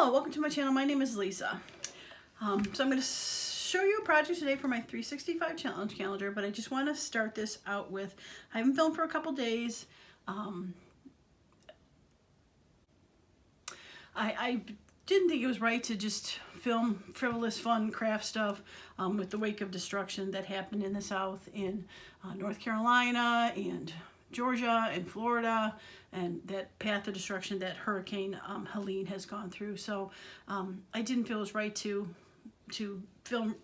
Hello, welcome to my channel. My name is Lisa. So I'm going to show you a project today for my 365 challenge calendar, but I just want to start this out with, I haven't filmed for a couple days. I didn't think it was right to just film frivolous, fun craft stuff with the wake of destruction that happened in the South in North Carolina and Georgia and Florida, and that path of destruction that Hurricane Helene has gone through. So I didn't feel it was right to film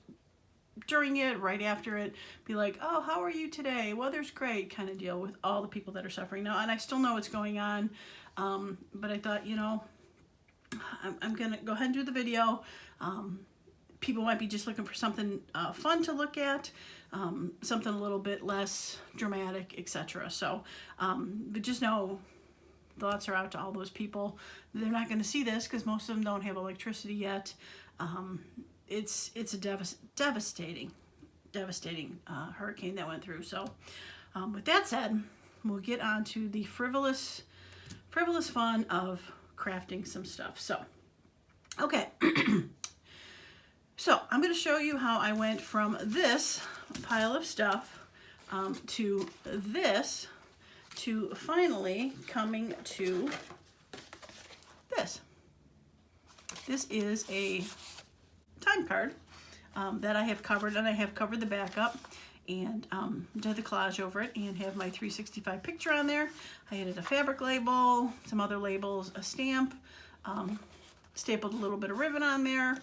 during it, right after it, be like, oh, how are you today? Weather's great, kind of deal with all the people that are suffering now. And I still know what's going on, but I thought, you know, I'm gonna go ahead and do the video. People might be just looking for something fun to look at, something a little bit less dramatic, etc. So, but just know, thoughts are out to all those people. They're not going to see this because most of them don't have electricity yet. It's a devastating hurricane that went through. So, with that said, we'll get on to the frivolous fun of crafting some stuff. So, okay. So I'm going to show you how I went from this pile of stuff to this, to finally coming to this. This is a time card that I have covered, and I have covered the back up and did the collage over it and have my 365 picture on there. I added a fabric label, some other labels, a stamp, stapled a little bit of ribbon on there.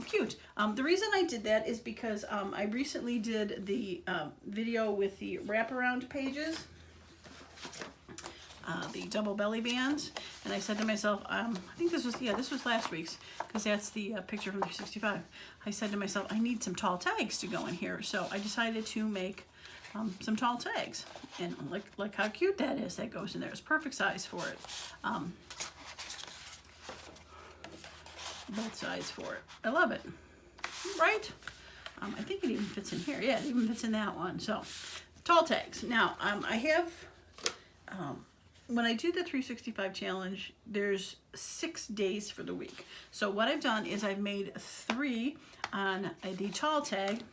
Cute. The reason I did that is because I recently did the video with the wraparound pages, the double belly bands, and I said to myself, I think this was last week's, because that's the picture from 365. I said to myself, I need some tall tags to go in here, so I decided to make some tall tags, and like how cute that is. That goes in there. It's perfect size for it. Both sides for it. I love it, right? I think it even fits in here. Yeah, it even fits in that one. So, tall tags. Now, I have, when I do the 365 challenge, there's 6 days for the week. So what I've done is I've made 3 on the tall tag,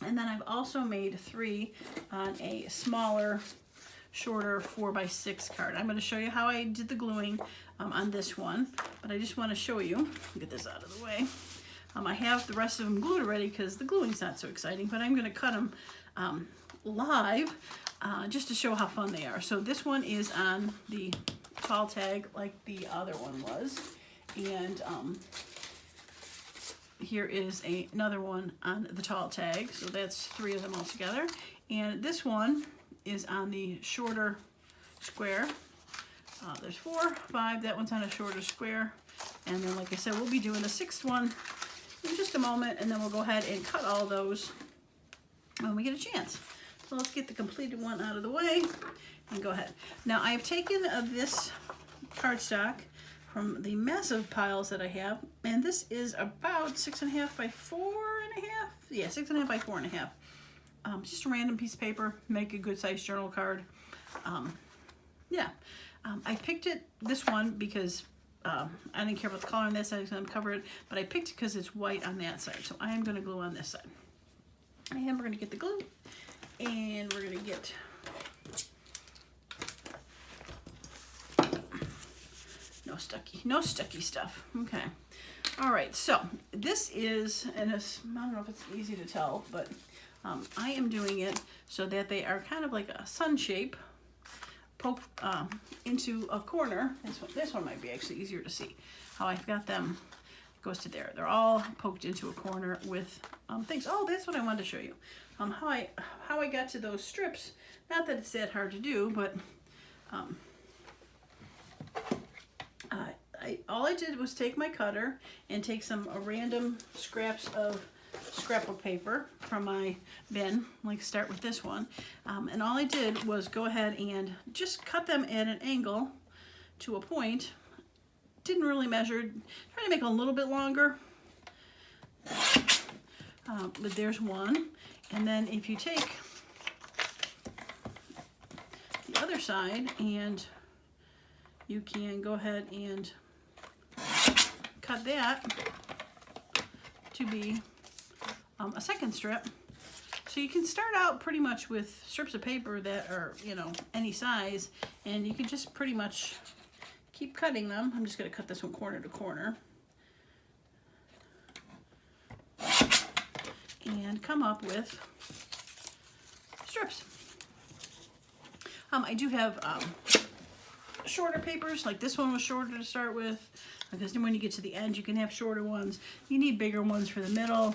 and then I've also made 3 on a smaller, shorter 4x6 card. I'm going to show you how I did the gluing on this one, but I just want to show you, get this out of the way. I have the rest of them glued already because the gluing's not so exciting, but I'm going to cut them live just to show how fun they are. So this one is on the tall tag like the other one was, and here is another one on the tall tag, so that's 3 of them all together. And this one is on the shorter square. There's 4, 5, that one's on a shorter square. And then, like I said, we'll be doing the 6th one in just a moment, and then we'll go ahead and cut all those when we get a chance. So let's get the completed one out of the way and go ahead. Now, I have taken this cardstock from the massive piles that I have, and this is about 6.5 by 4.5. Yeah, 6.5 by 4.5. Just a random piece of paper, make a good sized journal card. I picked this one because I didn't care about the color on this side, I was going to cover it, but I picked it because it's white on that side. So I am going to glue on this side. And we're going to get the glue, and we're going to get no stucky stuff. Okay. All right. So this is, and it's, I don't know if it's easy to tell, but I am doing it so that they are kind of like a sun shape, poked into a corner. This one might be actually easier to see. How I've got them, it goes to there. They're all poked into a corner with things. Oh, that's what I wanted to show you. How I got to those strips. Not that it's that hard to do, but all I did was take my cutter and take some random scraps of scrapbook paper from my bin, like start with this one, and all I did was go ahead and just cut them at an angle to a point. Didn't really measure, trying to make it a little bit longer, but there's one. And then if you take the other side, and you can go ahead and cut that to be a second strip. So you can start out pretty much with strips of paper that are, you know, any size, and you can just pretty much keep cutting them. I'm just going to cut this one corner to corner. And come up with strips. I do have shorter papers, like this one was shorter to start with, because then when you get to the end you can have shorter ones. You need bigger ones for the middle,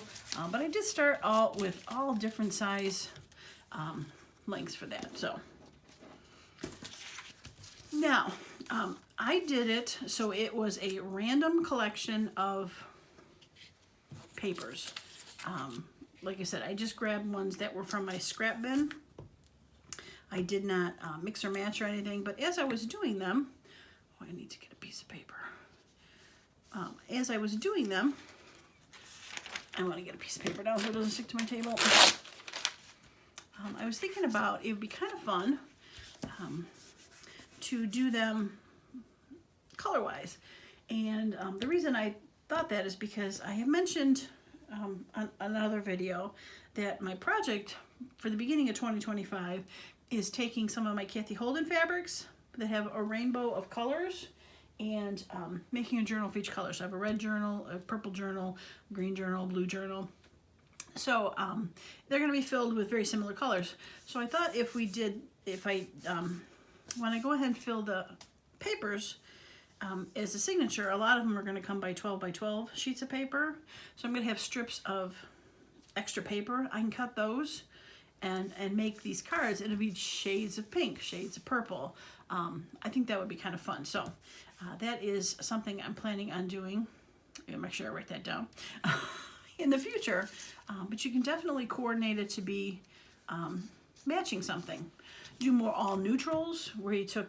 but I did start out with all different size lengths for that. So now I did it so it was a random collection of papers. Like I said, I just grabbed ones that were from my scrap bin. I did not mix or match or anything, but as I was doing them, I need to get a piece of paper. As I was doing them, I want to get a piece of paper down so it doesn't stick to my table. I was thinking about it would be kind of fun to do them color-wise. And the reason I thought that is because I have mentioned on another video that my project for the beginning of 2025 is taking some of my Kathy Holden fabrics that have a rainbow of colors and making a journal of each color. So I have a red journal, a purple journal, green journal, blue journal. So they're going to be filled with very similar colors. So I thought when I go ahead and fill the papers as a signature, a lot of them are going to come by 12 by 12 sheets of paper. So I'm going to have strips of extra paper. I can cut those and make these cards. It'll be shades of pink, shades of purple. I think that would be kind of fun. So that is something I'm planning on doing. I'll make sure I write that down in the future. But you can definitely coordinate it to be matching something. Do more all neutrals where you took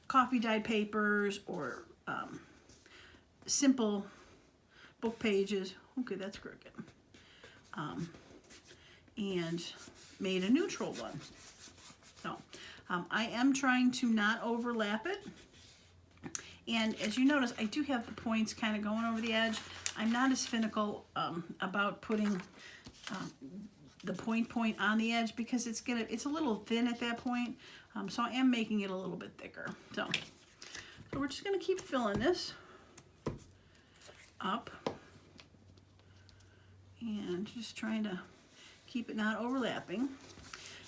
coffee dyed papers or simple book pages. Okay, that's crooked. And made a neutral one. So I am trying to not overlap it. And as you notice, I do have the points kind of going over the edge. I'm not as finical about putting the point on the edge because it's a little thin at that point. So I am making it a little bit thicker. So we're just going to keep filling this up and just trying to keep it not overlapping.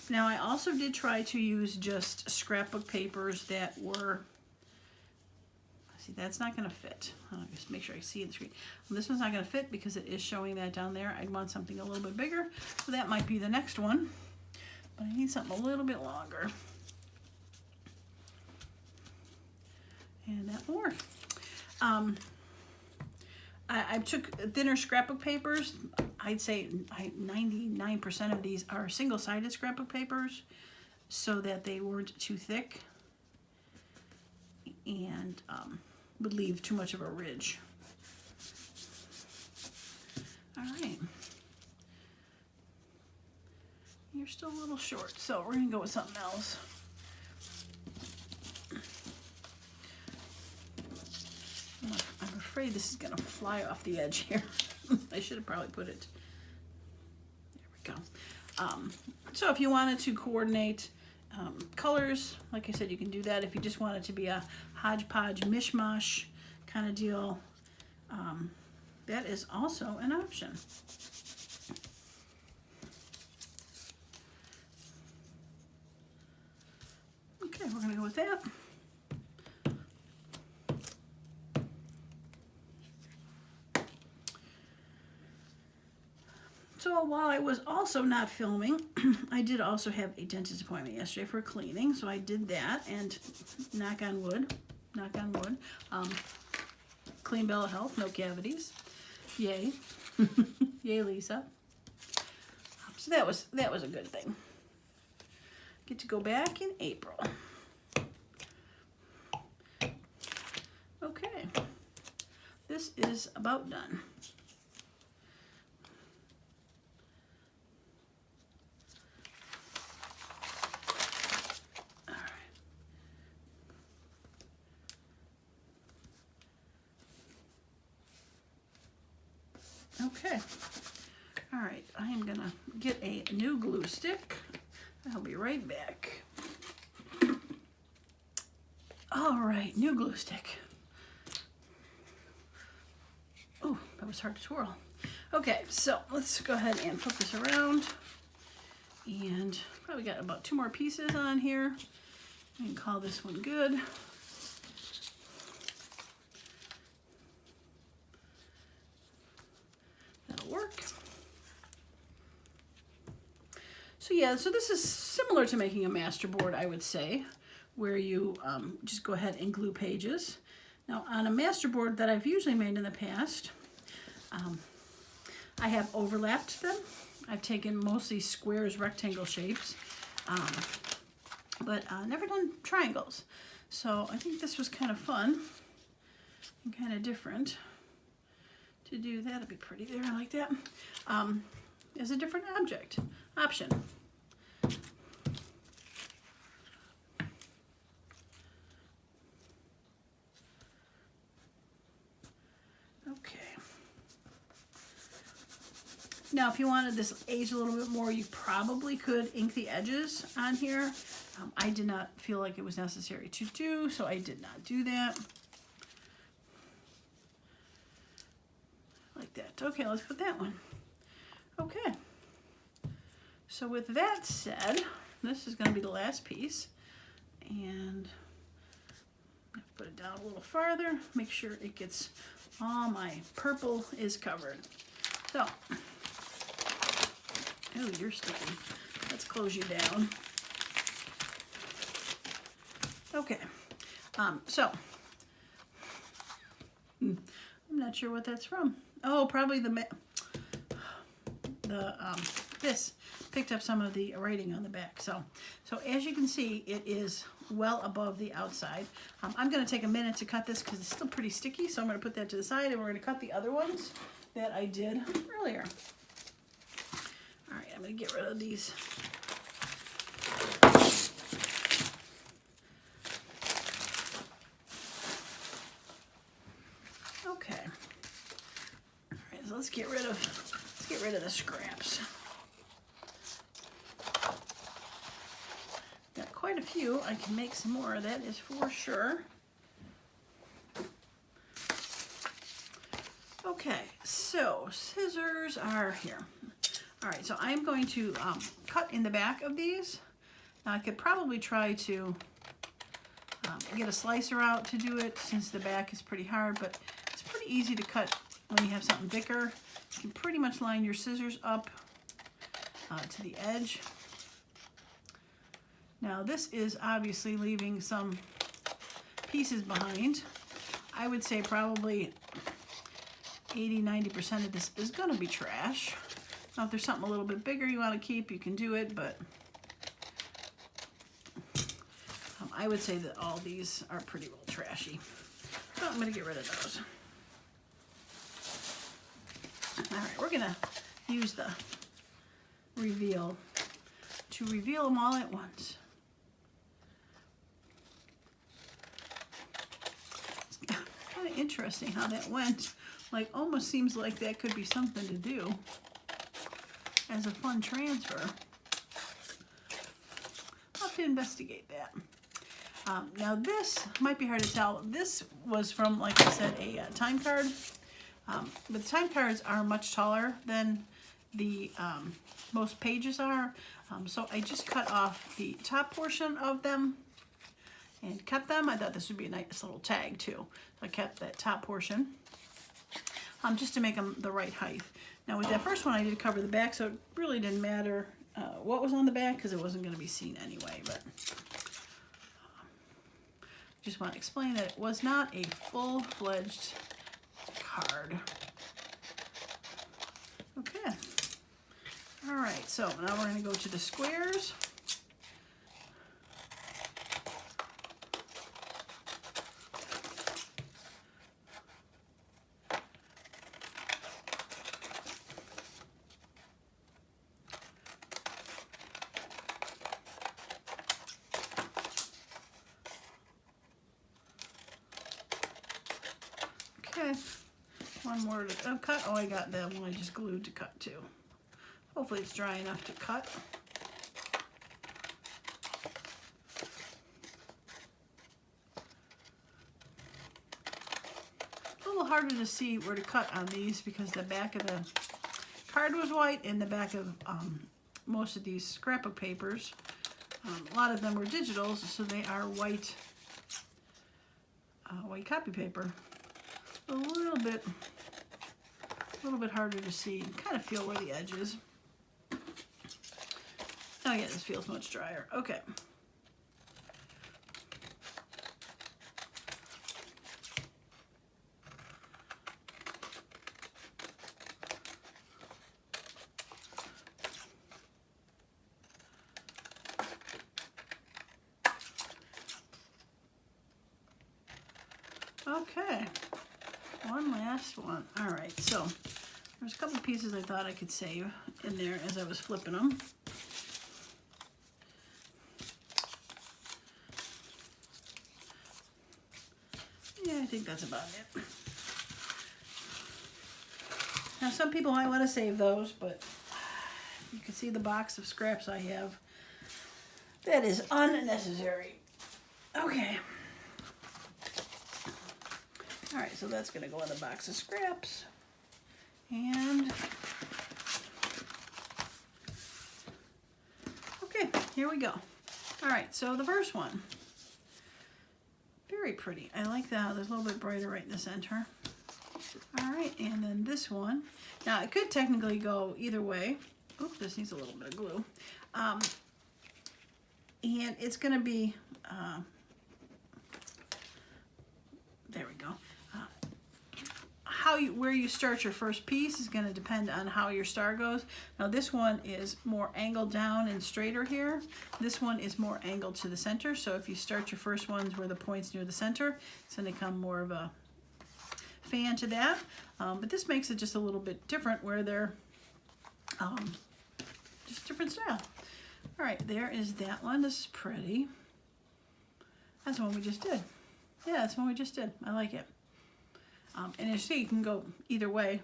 Now I also did try to use just scrapbook papers that were, see, that's not going to fit. I'll just make sure I see the screen. Well, this one's not going to fit because it is showing that down there. I'd want something a little bit bigger, so that might be the next one. But I need something a little bit longer. And that will work. I took thinner scrapbook papers. I'd say 99% of these are single-sided scrapbook papers so that they weren't too thick and would leave too much of a ridge. All right. You're still a little short, so we're going to go with something else. I'm afraid this is going to fly off the edge here. I should have probably put it. There we go. So if you wanted to coordinate colors, like I said, you can do that. If you just want it to be a hodgepodge mishmash kind of deal, that is also an option. Okay, we're going to go with that. So while I was also not filming, I did also have a dentist appointment yesterday for cleaning. So I did that, and knock on wood, clean bill of health, no cavities. Yay. Yay, Lisa. So that was a good thing. Get to go back in April. Okay. This is about done. Okay. All right, I am gonna get a new glue stick. I'll be right back. All right, new glue stick. Oh, that was hard to twirl. Okay, so let's go ahead and flip this around. And probably got about 2 more pieces on here. We can call this one good. That'll work. So yeah, so this is similar to making a masterboard, I would say, where you just go ahead and glue pages. Now on a masterboard that I've usually made in the past, I have overlapped them. I've taken mostly squares, rectangle shapes, but never done triangles. So I think this was kind of fun and kind of different to do that. It'd be pretty there like that. As a different option. Okay. Now, if you wanted this age a little bit more, you probably could ink the edges on here. I did not feel like it was necessary to do, so I did not do that. Like that. Okay, let's put that one. Okay. So with that said, this is going to be the last piece. And put it down a little farther. Make sure it gets all my purple is covered. So, oh, you're sticky. Let's close you down. Okay. I'm not sure what that's from. Oh, probably this picked up some of the writing on the back. So as you can see, it is well above the outside. I'm going to take a minute to cut this because it's still pretty sticky, so I'm going to put that to the side, and we're going to cut the other ones that I did earlier. All right, I'm going to get rid of these. Okay. All right, so let's get rid of the scraps. Got quite a few. I can make some more, that is for sure. Okay, so scissors are here. All right, so I'm going to cut in the back of these. Now I could probably try to get a slicer out to do it, since the back is pretty hard, but it's pretty easy to cut when you have something thicker. You can pretty much line your scissors up to the edge. Now this is obviously leaving some pieces behind. I would say probably 80–90% of this is going to be trash. Now if there's something a little bit bigger you want to keep, you can do it, but I would say that all these are pretty well trashy. So I'm going to get rid of those. Alright, we're going to use the reveal to reveal them all at once. It's kind of interesting how that went. Like, almost seems like that could be something to do as a fun transfer. I'll have to investigate that. Now this might be hard to tell. This was from, like I said, a time card. But the time cards are much taller than the most pages are. So I just cut off the top portion of them and kept them. I thought this would be a nice little tag too. So I kept that top portion just to make them the right height. Now with that first one I did cover the back, so it really didn't matter what was on the back because it wasn't going to be seen anyway. But just want to explain that it was not a full-fledged card. Okay. All right, so now we're going to go to the squares. Okay, One more to cut. Oh, I got that one I just glued to cut too. Hopefully it's dry enough to cut. A little harder to see where to cut on these because the back of the card was white and the back of most of these scrapbook papers, a lot of them were digitals, so they are white copy paper. A little bit harder to see. Kind of feel where the edge is. Oh yeah, this feels much drier. Okay. Okay, one last one. All right, so there's a couple pieces I thought I could save in there as I was flipping them. Yeah, I think that's about it. Now, some people might want to save those, but you can see the box of scraps I have. That is unnecessary. Okay. All right, so that's going to go in the box of scraps. And, okay, here we go. All right, so the first one. Very pretty. I like that. There's a little bit brighter right in the center. All right, and then this one. Now, it could technically go either way. Oop, this needs a little bit of glue. And it's going to be, there we go. Where you start your first piece is going to depend on how your star goes. Now this one is more angled down and straighter here. This one is more angled to the center. So if you start your first ones where the point's near the center, it's going to come more of a fan to that. But this makes it just a little bit different where they're just different style. All right, there is that one. This is pretty. That's the one we just did. Yeah, that's the one we just did. I like it. And as you see, you can go either way.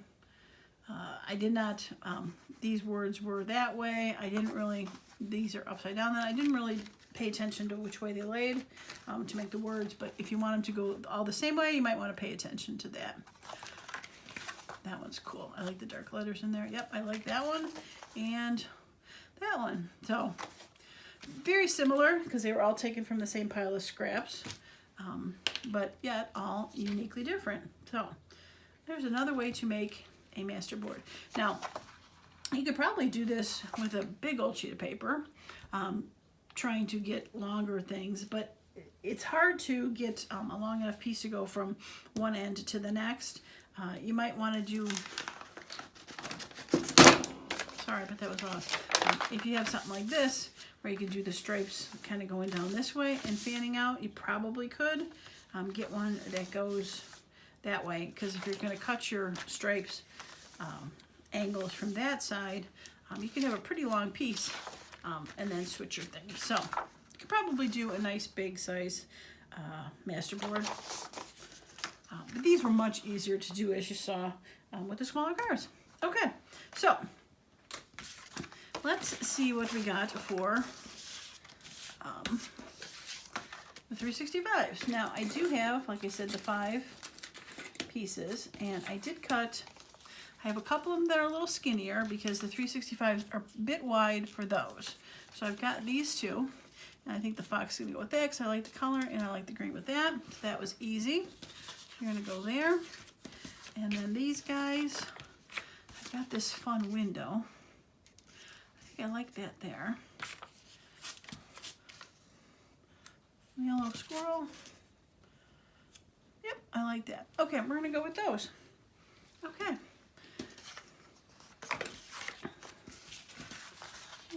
I did not, these words were that way. I didn't really, these are upside down. I didn't really pay attention to which way they laid to make the words, but if you want them to go all the same way, you might want to pay attention to that. That one's cool. I like the dark letters in there. Yep, I like that one and that one. So very similar because they were all taken from the same pile of scraps. But yet all uniquely different. So there's another way to make a master board. Now, you could probably do this with a big old sheet of paper, trying to get longer things, but it's hard to get a long enough piece to go from one end to the next. You might want to do, sorry, but that was off. If you have something like this, where you could do the stripes kind of going down this way and fanning out, you probably could get one that goes that way, because if you're going to cut your stripes angles from that side, you can have a pretty long piece and then switch your thing. So you could probably do a nice big size master board. But these were much easier to do, as you saw, with the smaller cards. Okay, so let's see what we got for the 365s. Now, I do have, like I said, the 5 pieces, and I did cut, I have a couple of them that are a little skinnier because the 365s are a bit wide for those. So I've got these two, and I think the fox is going to go with that because I like the color and I like the green with that. So that was easy. You're going to go there. And then these guys, I've got this fun window. I think I like that there. Yellow squirrel. Yep, I like that. Okay, we're going to go with those. Okay.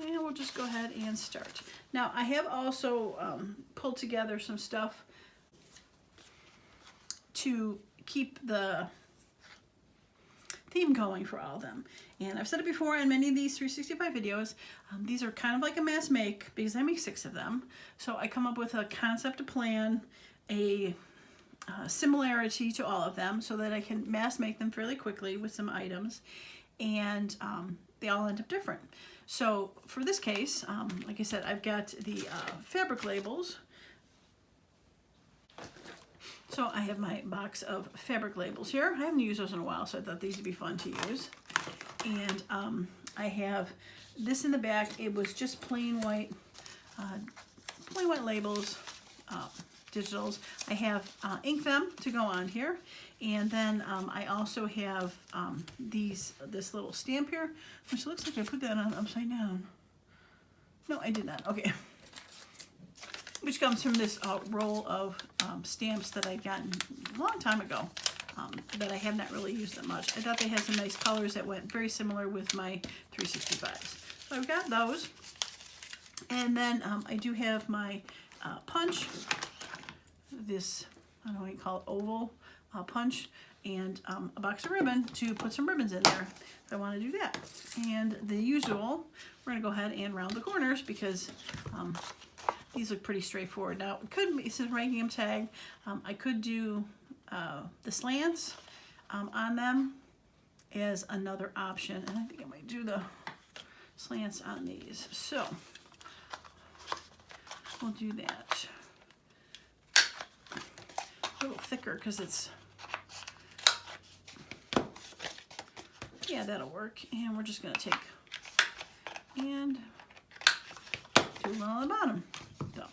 And we'll just go ahead and start. Now, I have also pulled together some stuff to keep the theme going for all of them. And I've said it before in many of these 365 videos, these are kind of like a mass make because I make 6 of them. So I come up with a concept, a plan, a similarity to all of them so that I can mass make them fairly quickly with some items, and they all end up different. So for this case, like I said, I've got the fabric labels. So I have my box of fabric labels here. I haven't used those in a while, so I thought these would be fun to use. And I have this in the back. It was just plain white labels, digitals. I have inked them to go on here, and then I also have this little stamp here, which looks like I put that on upside down. No, I did not. Okay. Which comes from this roll of stamps that I'd gotten a long time ago, that I have not really used that much. I thought they had some nice colors that went very similar with my 365s. So I've got those. And then I do have my punch, this, I don't know what you call it, oval punch, and a box of ribbon to put some ribbons in there if I want to do that. And the usual, we're going to go ahead and round the corners because these look pretty straightforward. Now, it could be, it says ranking tag. I could do the slants on them as another option, and I think I might do the slants on these. So we'll do that. A little thicker because it's, yeah, that'll work. And we're just going to take and do one on the bottom. So.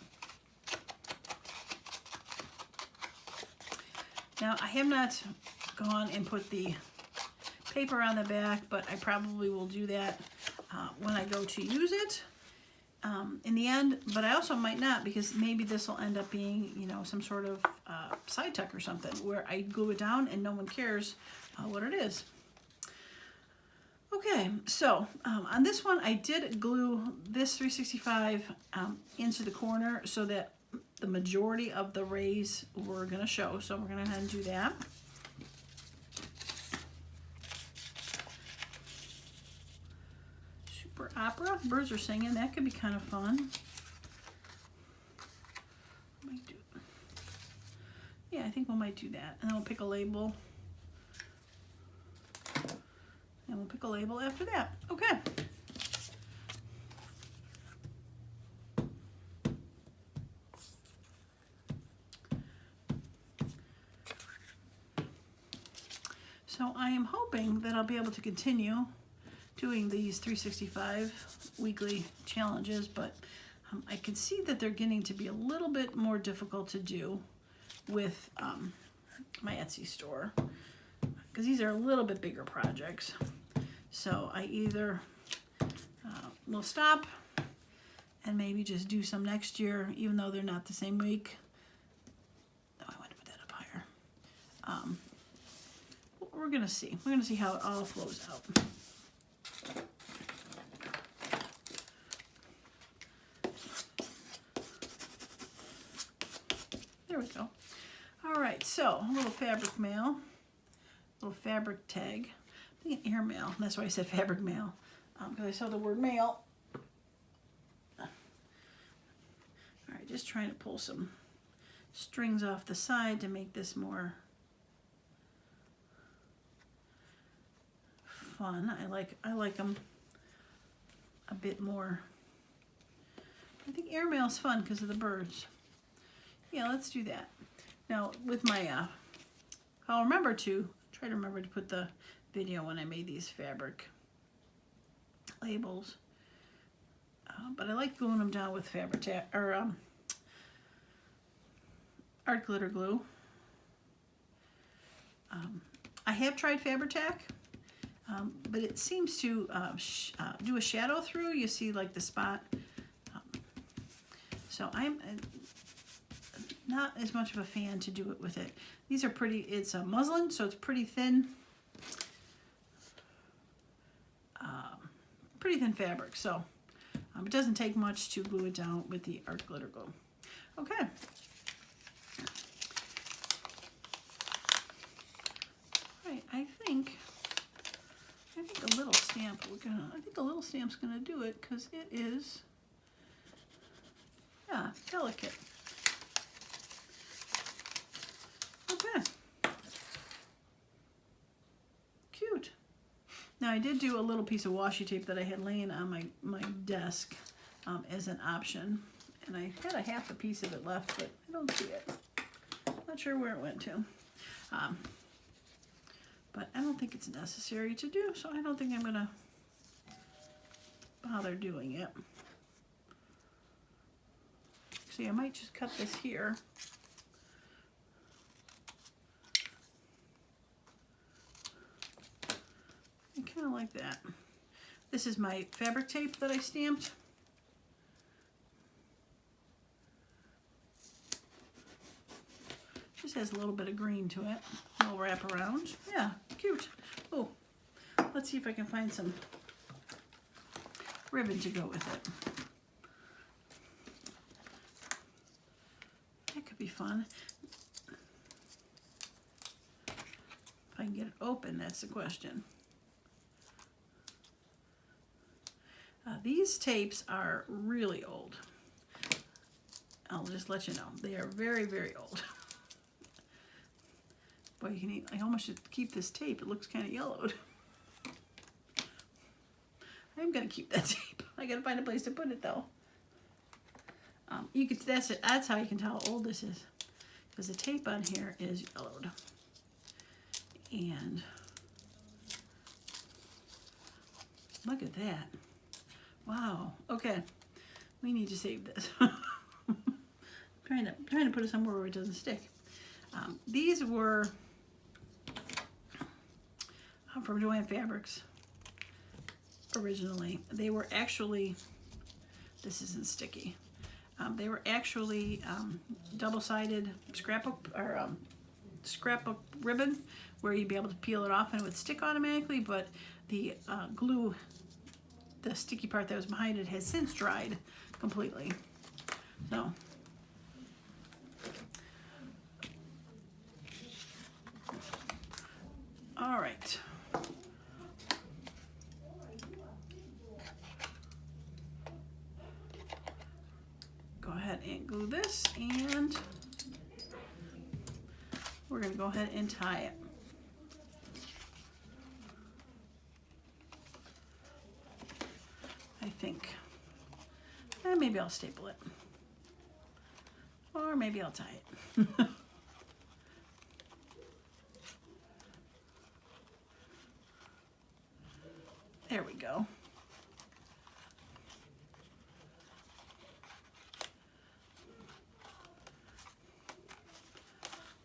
Now, I have not gone and put the paper on the back, but I probably will do that when I go to use it in the end, but I also might not, because maybe this will end up being, you know, some sort of side tuck or something where I glue it down and no one cares what it is. Okay, so on this one I did glue this 365 into the corner so that the majority of the rays were going to show, so we're going to go ahead and do that. Super opera, birds are singing, that could be kind of fun. Yeah, I think we might do that, and then we'll pick a label. And we'll pick a label after that. Okay. So I am hoping that I'll be able to continue doing these 365 weekly challenges, but I can see that they're getting to be a little bit more difficult to do with my Etsy store, because these are a little bit bigger projects. So I either will stop and maybe just do some next year, even though they're not the same week. Oh, I want to put that up higher. We're going to see. We're going to see how it all flows out. There we go. All right, so a little fabric mail, little fabric tag. I think an air mail. That's why I said fabric mail, because I saw the word mail. All right, just trying to pull some strings off the side to make this more fun. I like them a bit more. I think airmail is fun because of the birds. Yeah, let's do that. Now with my, I'll try to remember to put the video when I made these fabric labels. But I like gluing them down with fabric tack or art glitter glue. I have tried Fabri-Tac, but it seems to do a shadow through. You see like the spot. So I'm not as much of a fan to do it with it. These are pretty, it's a muslin, so it's pretty thin. Pretty thin fabric, so it doesn't take much to glue it down with the art glitter glue. Okay. All right, I think a little stamp I think a little stamp's gonna do it, because it is, yeah, delicate. Okay. Now I did do a little piece of washi tape that I had laying on my desk as an option. And I had a half a piece of it left, but I don't see it. Not sure where it went to. But I don't think it's necessary to do, so I don't think I'm gonna bother doing it. See, I might just cut this here. I kind of like that. This is my fabric tape that I stamped. Just has a little bit of green to it. A little wrap around. Yeah, cute. Oh, let's see if I can find some ribbon to go with it. That could be fun. If I can get it open, that's the question. These tapes are really old. I'll just let you know. They are very, very old. Boy, you can eat, I almost should keep this tape. It looks kind of yellowed. I'm gonna keep that tape. I gotta find a place to put it though. You could, that's it. That's how you can tell how old this is, because the tape on here is yellowed. And look at that. Wow. Okay, we need to save this. trying to put it somewhere where it doesn't stick. These were from Joann Fabrics originally. They were actually, this isn't sticky. They were actually double-sided scrapbook or scrapbook ribbon, where you'd be able to peel it off and it would stick automatically, but the glue, the sticky part that was behind it, has since dried completely. So all right. Go ahead and glue this, and we're going to go ahead and tie it. I think. And maybe I'll staple it. Or maybe I'll tie it. There we go.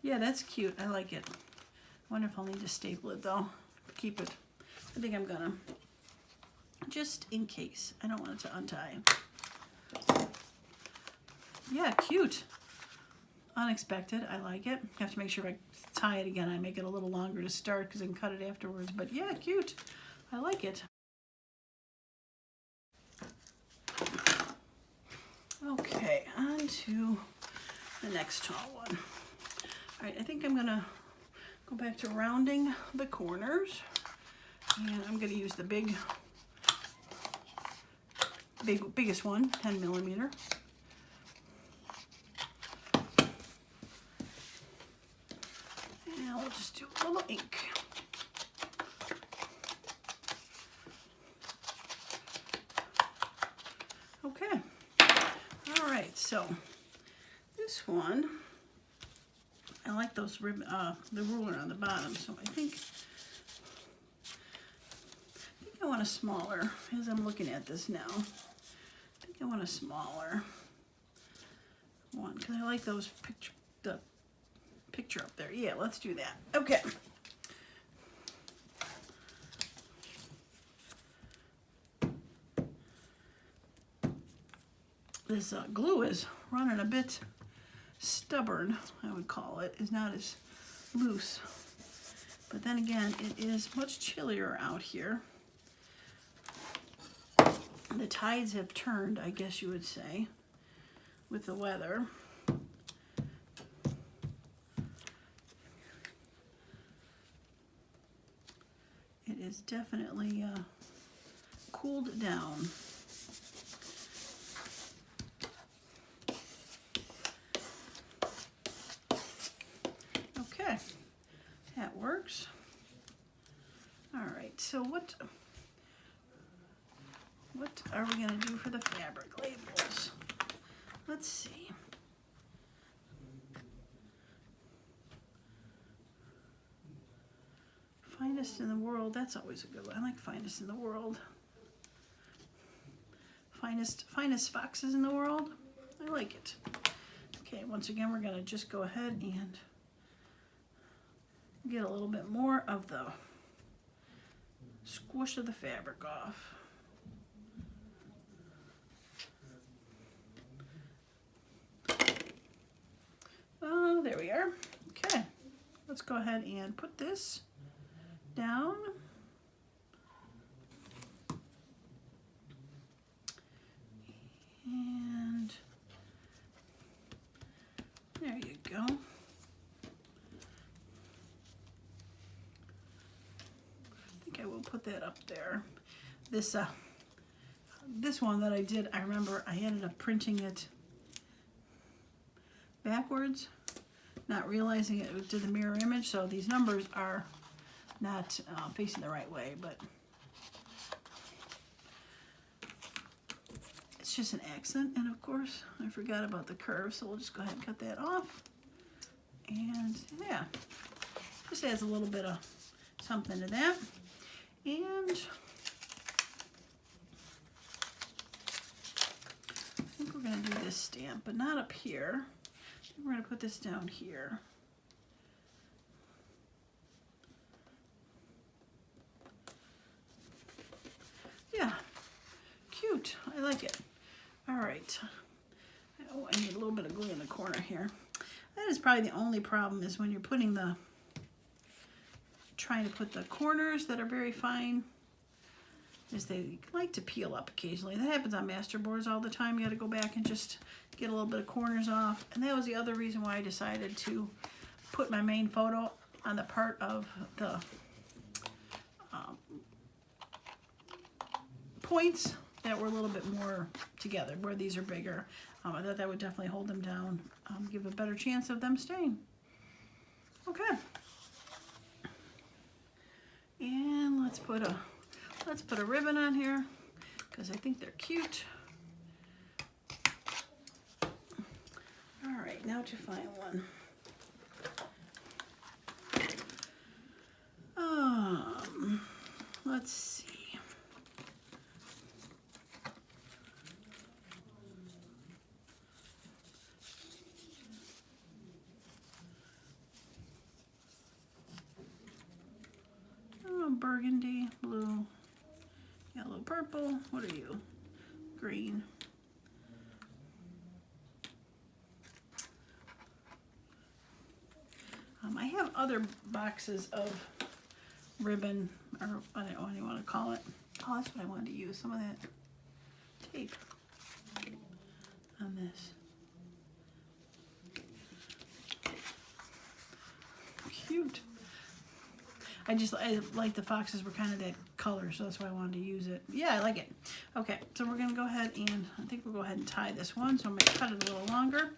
Yeah, that's cute. I like it. I wonder if I'll need to staple it though. Keep it. I think I'm gonna. Just in case. I don't want it to untie. Yeah, cute. Unexpected. I like it. I have to make sure if I tie it again, I make it a little longer to start because I can cut it afterwards. But yeah, cute. I like it. Okay, on to the next tall one. All right, I think I'm gonna go back to rounding the corners, and I'm gonna use the biggest one, 10 millimeter. And I'll just do a little ink. Okay. All right, so this one, I like those the ruler on the bottom, so I think I want a smaller, as I'm looking at this now. I think I want a smaller one, because I like those the picture up there. Yeah, let's do that. Okay. This glue is running a bit stubborn, I would call it. It's not as loose. But then again, it is much chillier out here. The tides have turned, I guess you would say, with the weather. It is definitely cooled down. Okay, that works. All right, so what are we gonna do for the fabric labels? Let's see. Finest in the world, that's always a good one. I like finest in the world. Finest foxes in the world. I like it. Okay, once again, we're gonna just go ahead and get a little bit more of the squish of the fabric off. Oh, there we are. Okay, let's go ahead and put this down. And there you go. I think I will put that up there. This one that I did, I remember I ended up printing it backwards, not realizing it did the mirror image, so these numbers are not facing the right way, but it's just an accent. And of course I forgot about the curve, so we'll just go ahead and cut that off. And yeah, just adds a little bit of something to that. And I think we're going to do this stamp, but not up here. We're going to put this down here. Yeah, cute. I like it. All right. Oh, I need a little bit of glue in the corner here. That is probably the only problem, is when you're putting trying to put the corners that are very fine, is they like to peel up occasionally. That happens on master boards all the time. You got to go back and just get a little bit of corners off. And that was the other reason why I decided to put my main photo on the part of the points that were a little bit more together, where these are bigger. I thought that would definitely hold them down, give a better chance of them staying. Okay. And let's put a ribbon on here, because I think they're cute. All right, now to find one. Let's see. Burgundy, blue, yellow, purple. What are you? Green. I have other boxes of ribbon, or what do you want to call it? Oh, that's what I wanted to use. Some of that tape on this. Cute. I like the foxes were kind of that color, so that's why I wanted to use it. Yeah, I like it. Okay, so we're gonna go ahead and, I think we'll go ahead and tie this one, so I'm gonna cut it a little longer,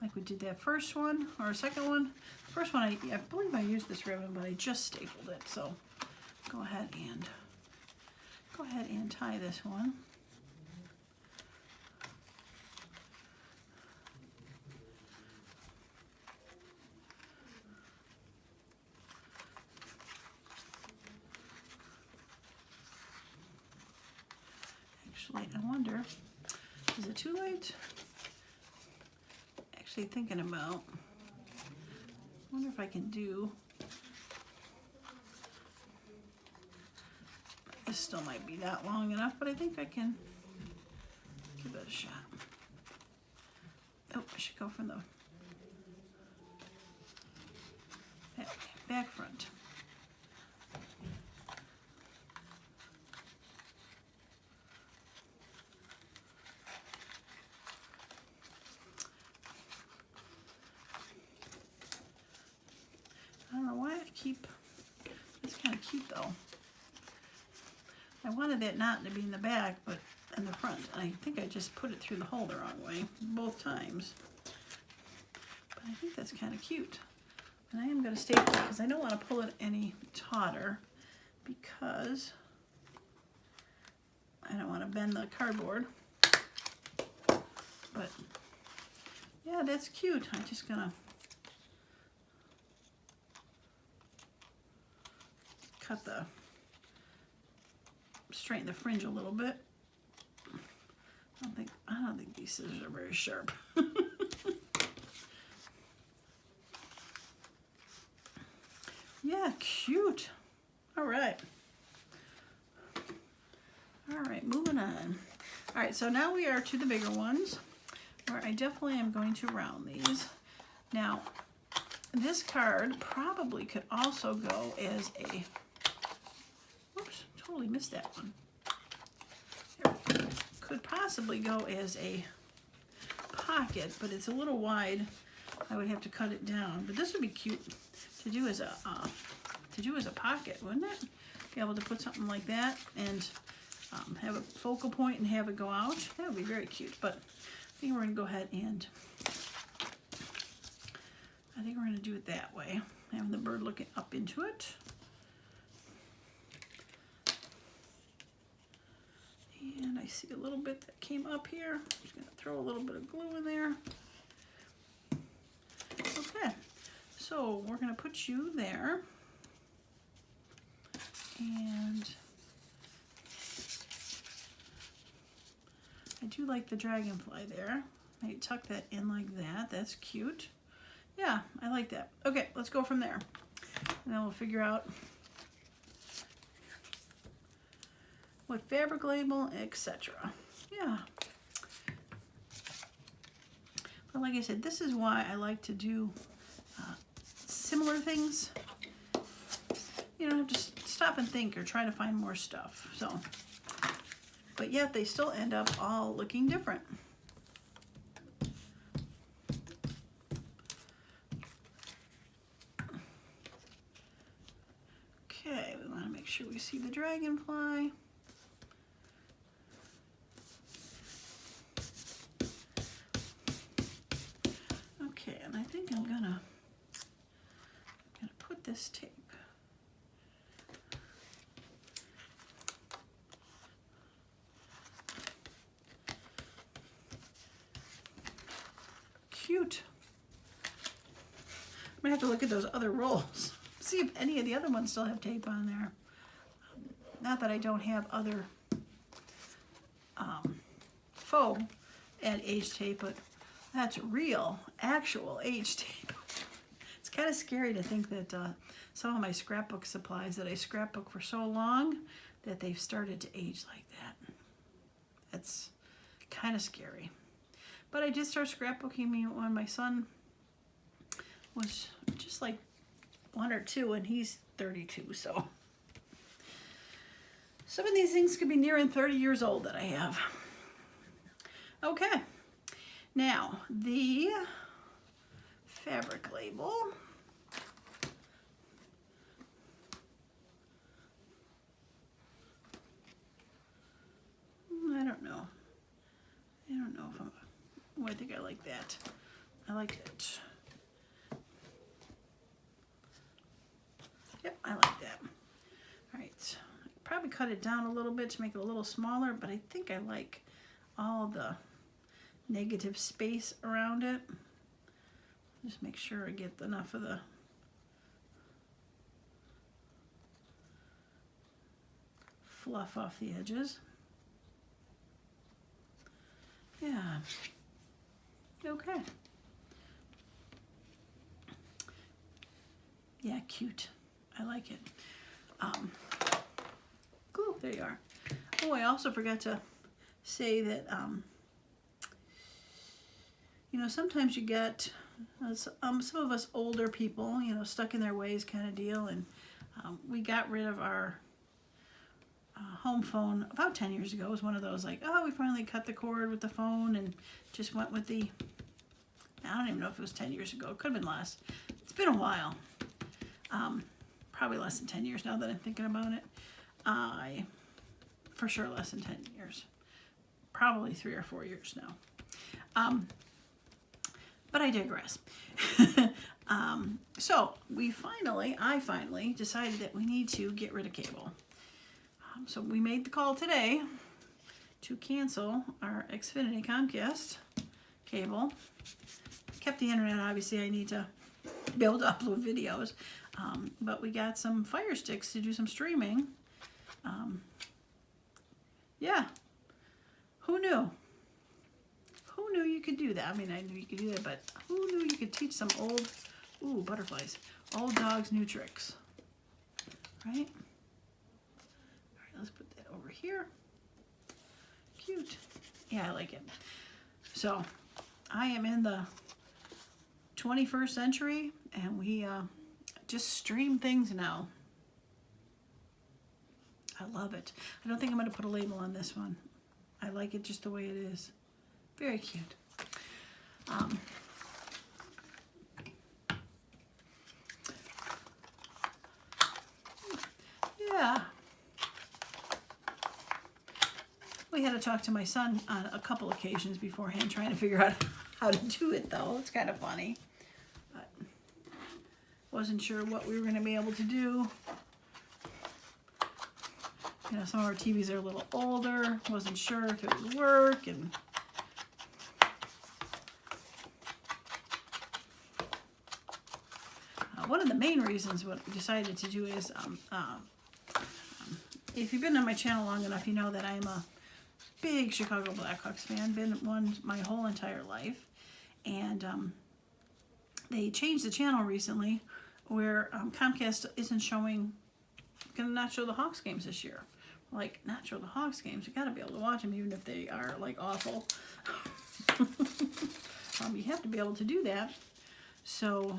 like we did that first one, or second one. First one, I believe I used this ribbon, but I just stapled it, so go ahead and tie this one. Actually, I wonder, is it too late? Actually thinking about, I wonder if I can do, this still might be not long enough, but I think I can give it a shot. Oh, I should go from the back front. I don't know why I keep, it's kind of cute though. I wanted that knot to be in the back, but in the front. I think I just put it through the hole the wrong way, both times. But I think that's kind of cute. And I am going to staple it because I don't want to pull it any tauter because I don't want to bend the cardboard. But yeah, that's cute. I'm just going to straighten the fringe a little bit. I don't think these scissors are very sharp. Yeah, cute. All right. All right, moving on. All right, so now we are to the bigger ones, where I definitely am going to round these. Now, this card probably could also go as a, whoops, totally missed that one. There. Could possibly go as a pocket, but it's a little wide. I would have to cut it down, but this would be cute to do as a pocket, wouldn't it? Be able to put something like that and have a focal point and have it go out. That would be very cute. But I think we're gonna go ahead and do it that way, having the bird looking up into it. And I see a little bit that came up here. I'm just gonna throw a little bit of glue in there. Okay, so we're gonna put you there. And I do like the dragonfly there. Maybe tuck that in like that. That's cute. Yeah, I like that. Okay, let's go from there. And then we'll figure out what fabric label, etc. Yeah. But like I said, this is why I like to do similar things. You don't have to stop and think or try to find more stuff. So, but yet they still end up all looking different. Okay, we want to make sure we see the dragonfly. Okay, and I think I'm gonna put this tape. Cute. I'm gonna have to look at those other rolls, see if any of the other ones still have tape on there. Not that I don't have other foam and age tape, but that's real, actual age tape. It's kind of scary to think that some of my scrapbook supplies that I scrapbook for so long that they've started to age like that. That's kind of scary. But I did start scrapbooking when my son was just like 1 or 2 and he's 32, so. Some of these things could be nearing 30 years old that I have. Okay, now the fabric label. I don't know if I'm, oh, I think I like that. I like it. Yep, I like that. All right, probably cut it down a little bit to make it a little smaller, but I think I like all the negative space around it. Just make sure I get enough of the fluff off the edges. Yeah. Okay. Yeah, cute. I like it. Cool, there you are. Oh, I also forgot to say that, you know, sometimes you get some of us older people, you know, stuck in their ways kind of deal, and we got rid of our home phone about 10 years ago. It was one of those like, oh, we finally cut the cord with the phone and just went with the, I don't even know if it was 10 years ago. It could have been less. It's been a while. Probably less than 10 years now that I'm thinking about it. For sure less than 10 years. Probably 3 or 4 years now. But I digress. So I finally decided that we need to get rid of cable. So we made the call today to cancel our Xfinity Comcast cable. Kept the internet, obviously I need to be able to upload videos. But we got some Fire Sticks to do some streaming. Yeah, who knew? Who knew you could do that? I mean, I knew you could do that, but who knew you could teach some old, ooh, butterflies, old dogs new tricks, right? All right, let's put that over here. Cute. Yeah, I like it. So, I am in the 21st century, and we just stream things now. I love it. I don't think I'm going to put a label on this one. I like it just the way it is. Very cute. Yeah. We had to talk to my son on a couple occasions beforehand trying to figure out how to do it, though. It's kind of funny. But wasn't sure what we were going to be able to do. You know, some of our TVs are a little older. Wasn't sure if it would work, and one of the main reasons what we decided to do is, if you've been on my channel long enough, you know that I'm a big Chicago Blackhawks fan. Been one my whole entire life, and they changed the channel recently, where Comcast isn't showing, gonna not show the Hawks games this year. Like, not show the Hawks games. You gotta be able to watch them, even if they are like awful. You have to be able to do that. So.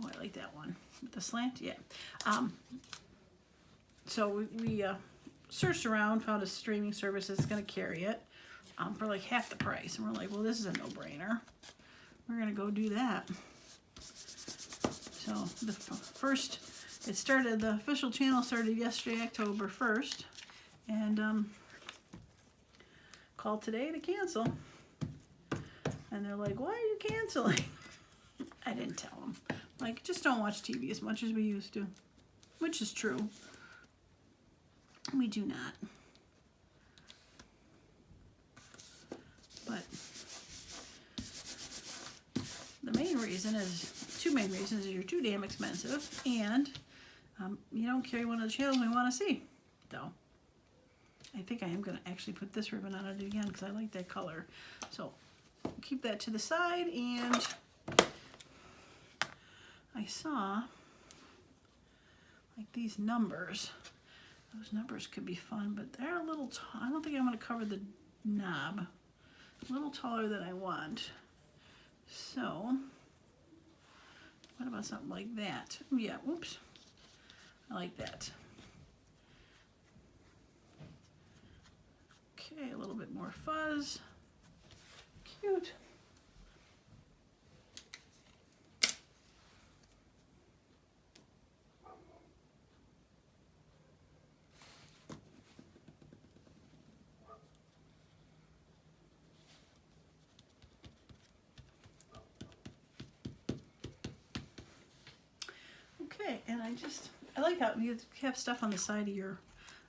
Oh, I like that one with the slant. Yeah. So we searched around, found a streaming service that's going to carry it for like half the price. And we're like, well, this is a no-brainer. We're going to go do that. So the the official channel started yesterday, October 1st. And called today to cancel. And they're like, why are you canceling? I didn't tell them. Like, just don't watch TV as much as we used to. Which is true. We do not. But the main reason is, two main reasons is you're too damn expensive, and you don't carry one of the channels we want to see. So, I think I am going to actually put this ribbon on it again because I like that color. So, keep that to the side, and I saw like these numbers. Those numbers could be fun, but they're a little tall. I don't think I'm going to cover the knob. A little taller than I want. So, what about something like that? Yeah, whoops. I like that. Okay, a little bit more fuzz. Cute. Okay, and I like how you have stuff on the side of your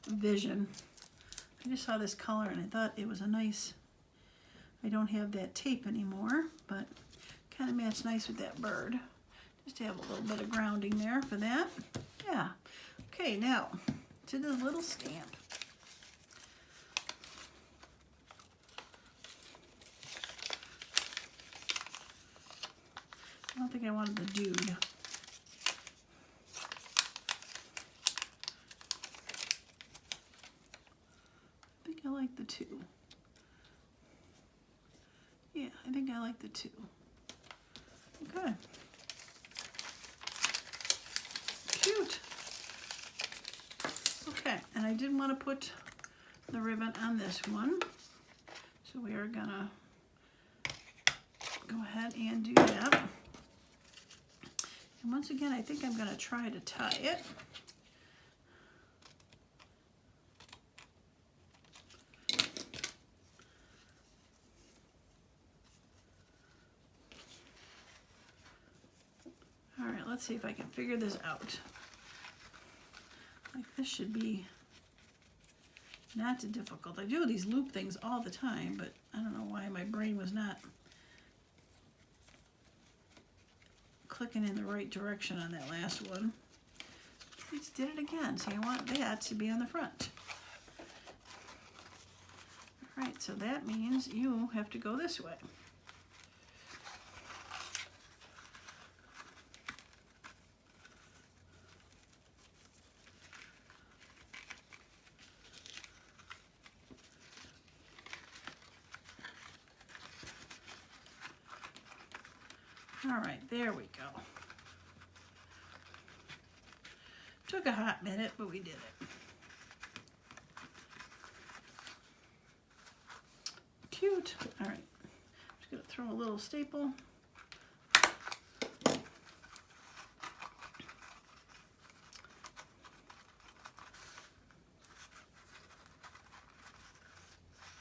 vision. I just saw this color and I thought it was a nice, I don't have that tape anymore, but kind of matched nice with that bird. Just to have a little bit of grounding there for that. Yeah. Okay, now to the little stamp. I don't think I wanted the dude. I like the two. Yeah, I think I like the two. Okay. Cute. Okay, and I didn't want to put the ribbon on this one, so we are gonna go ahead and do that. And once again, I think I'm gonna try to tie it. let's see if I can figure this out. Like this should be not too difficult. I do these loop things all the time, but I don't know why my brain was not clicking in the right direction on that last one. I just did it again. So I want that to be on the front. All right, so that means you have to go this way. All right, there we go. Took a hot minute, but we did it. Cute. All right, just gonna throw a little staple.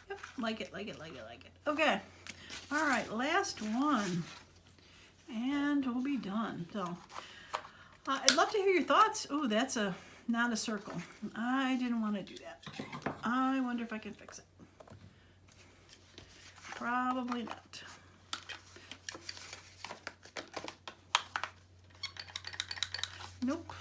Yep, like it, like it, like it, like it. Okay. All right, last one. And we'll be done. So I'd love to hear your thoughts. Oh, that's not a circle. I didn't want to do that. I wonder if I can fix it. Probably not. Nope.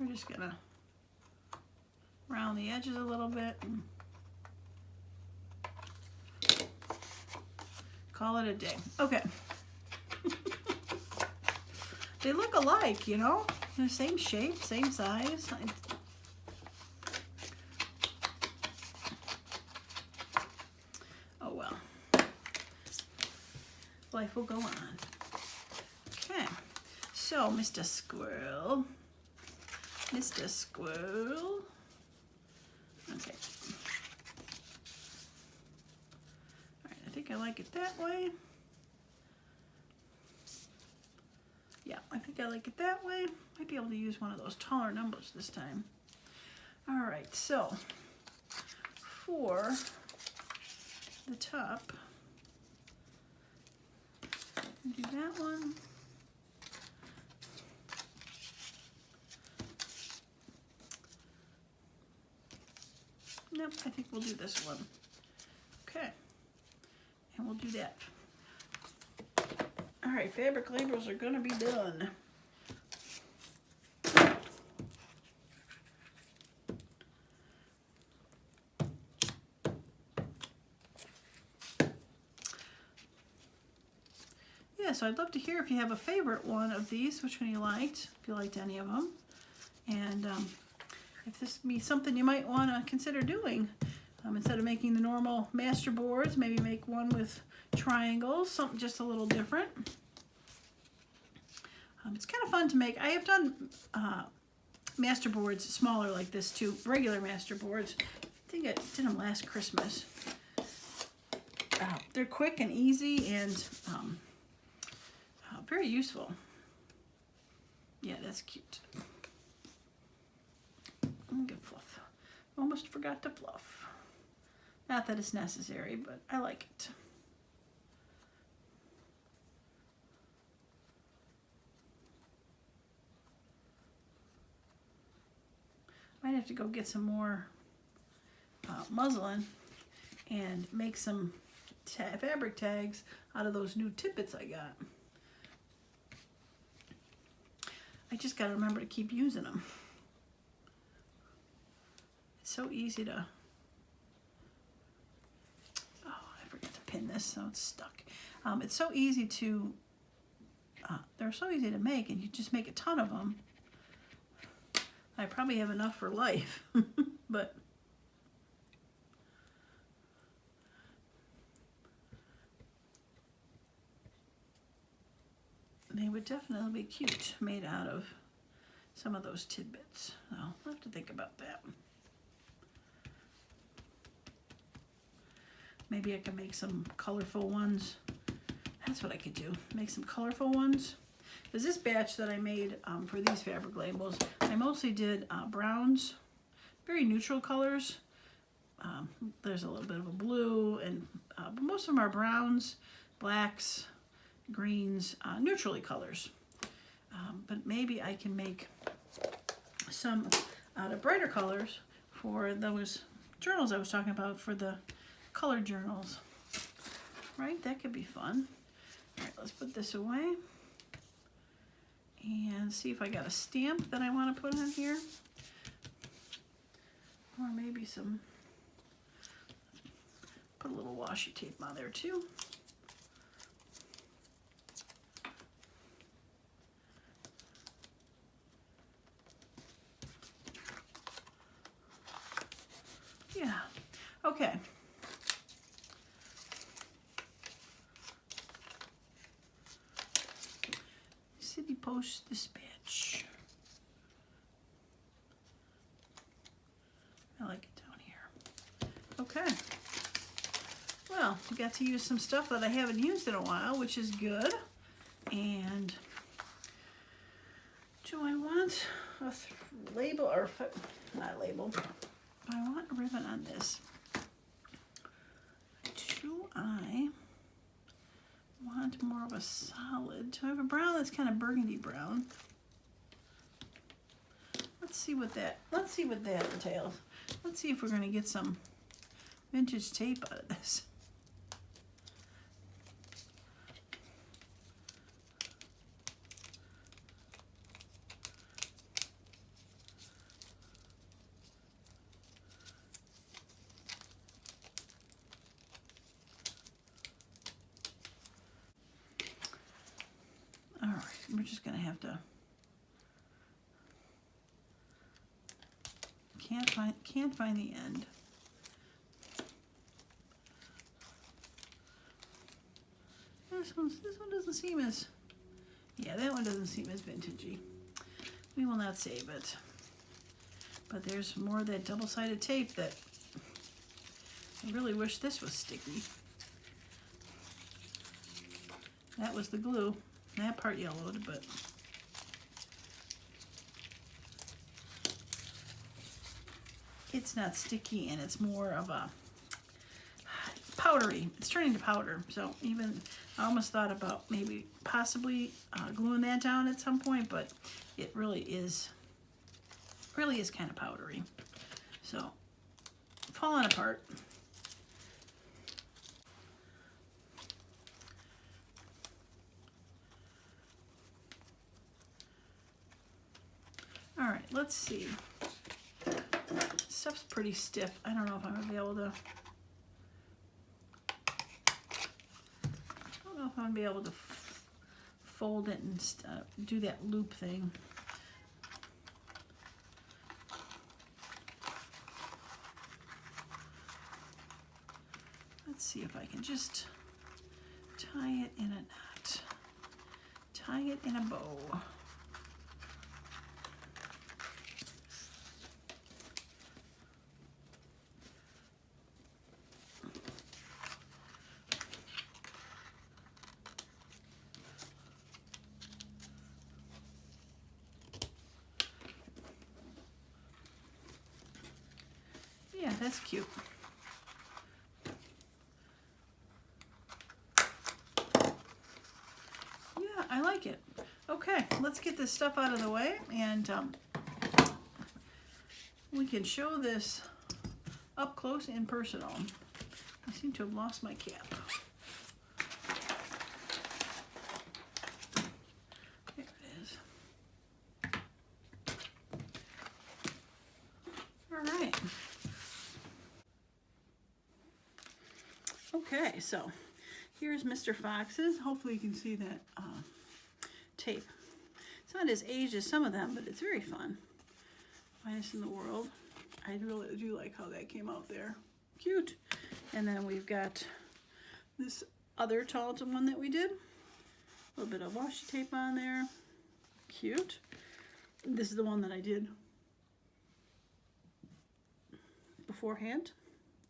We're just gonna round the edges a little bit and call it a day. Okay. They look alike, you know? They're the same shape, same size. Oh well. Life will go on. Okay. So, Mr. Squirrel. Mr. Squirrel. Okay. All right, I think I like it that way. Yeah, I think I like it that way. Might be able to use one of those taller numbers this time. All right, so for the top, do that one. Nope, I think we'll do this one. Okay, and we'll do that. All right, fabric labels are gonna be done. Yeah, so I'd love to hear if you have a favorite one of these, which one you liked, if you liked any of them. And if this be something you might want to consider doing. Instead of making the normal master boards, maybe make one with triangles, something just a little different. It's kind of fun to make. I have done master boards smaller like this too, regular master boards. I think I did them last Christmas. They're quick and easy and very useful. Yeah, that's cute. I'm gonna get fluff. Almost forgot to fluff. Not that it's necessary, but I like it. Might have to go get some more muslin and make some fabric tags out of those new tippets I got. I just gotta remember to keep using them. It's so easy to, oh, I forgot to pin this, so it's stuck. It's so easy to, they're so easy to make, and you just make a ton of them. I probably have enough for life, but they would definitely be cute made out of some of those tidbits. So I'll have to think about that. Maybe I can make some colorful ones. That's what I could do. Make some colorful ones. Because this batch that I made for these fabric labels, I mostly did browns, very neutral colors. There's a little bit of a blue, and but most of them are browns, blacks, greens, neutrally colors. But maybe I can make some out of brighter colors for those journals I was talking about, for the colored journals. Right? That could be fun. All right, let's put this away and see if I got a stamp that I want to put on here, or maybe some, put a little washi tape on there too. Yeah, okay. City Post Dispatch. I like it down here. Okay. Well, we got to use some stuff that I haven't used in a while, which is good. And do I want a label, or not label? I want a ribbon on this. Do I want more of a solid? Do I have a brown that's kind of burgundy brown? Let's see what that entails. Let's see if we're going to get some vintage tape out of this. All right, we're just going to have to. Can't find the end. This one doesn't seem as, yeah, that one doesn't seem as vintagey. We will not save it. But there's more of that double-sided tape that I really wish this was sticky. That was the glue. That part yellowed, but it's not sticky, and it's more of a powdery. It's turning to powder. So even I almost thought about maybe possibly gluing that down at some point, but it really is kind of powdery. So falling apart. All right, let's see. Stuff's pretty stiff. I don't know if I'm gonna be able to. I don't know if I'm gonna be able to fold it and do that loop thing. Let's see if I can just tie it in a knot. Tie it in a bow. Yeah, that's cute. Yeah, I like it. Okay, let's get this stuff out of the way, and we can show this up close and personal. I seem to have lost my cap. There it is. All right. Okay, so here's Mr. Fox's. Hopefully you can see that tape. It's not as aged as some of them, but it's very fun. Finest in the world. I really do like how that came out there. Cute. And then we've got this other Tarleton one that we did. A little bit of washi tape on there. Cute. This is the one that I did beforehand.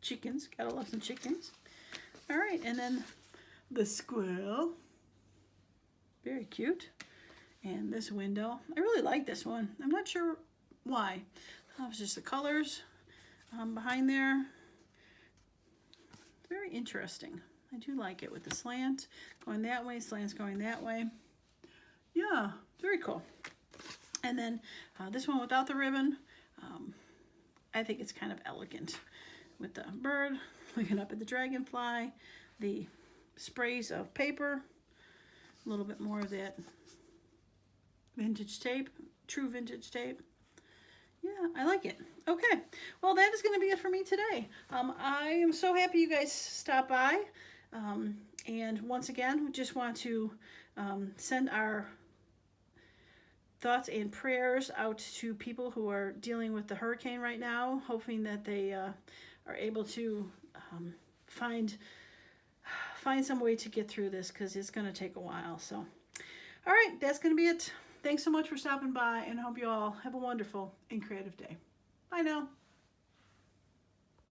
Chickens. Gotta love some chickens. All right, and then the squirrel. Very cute. And this window, I really like this one. I'm not sure why. It's just the colors behind there. Very interesting. I do like it with the slant going that way, slants going that way. Yeah, very cool. And then this one without the ribbon. I think it's kind of elegant with the bird looking up at the dragonfly, the sprays of paper, a little bit more of that vintage tape, true vintage tape. Yeah, I like it. Okay, well, that is going to be it for me today. I am so happy you guys stopped by. And once again, we just want to send our thoughts and prayers out to people who are dealing with the hurricane right now, hoping that they are able to find some way to get through this, because it's going to take a while. So, all right, that's going to be it. Thanks so much for stopping by, and I hope you all have a wonderful and creative day. Bye now.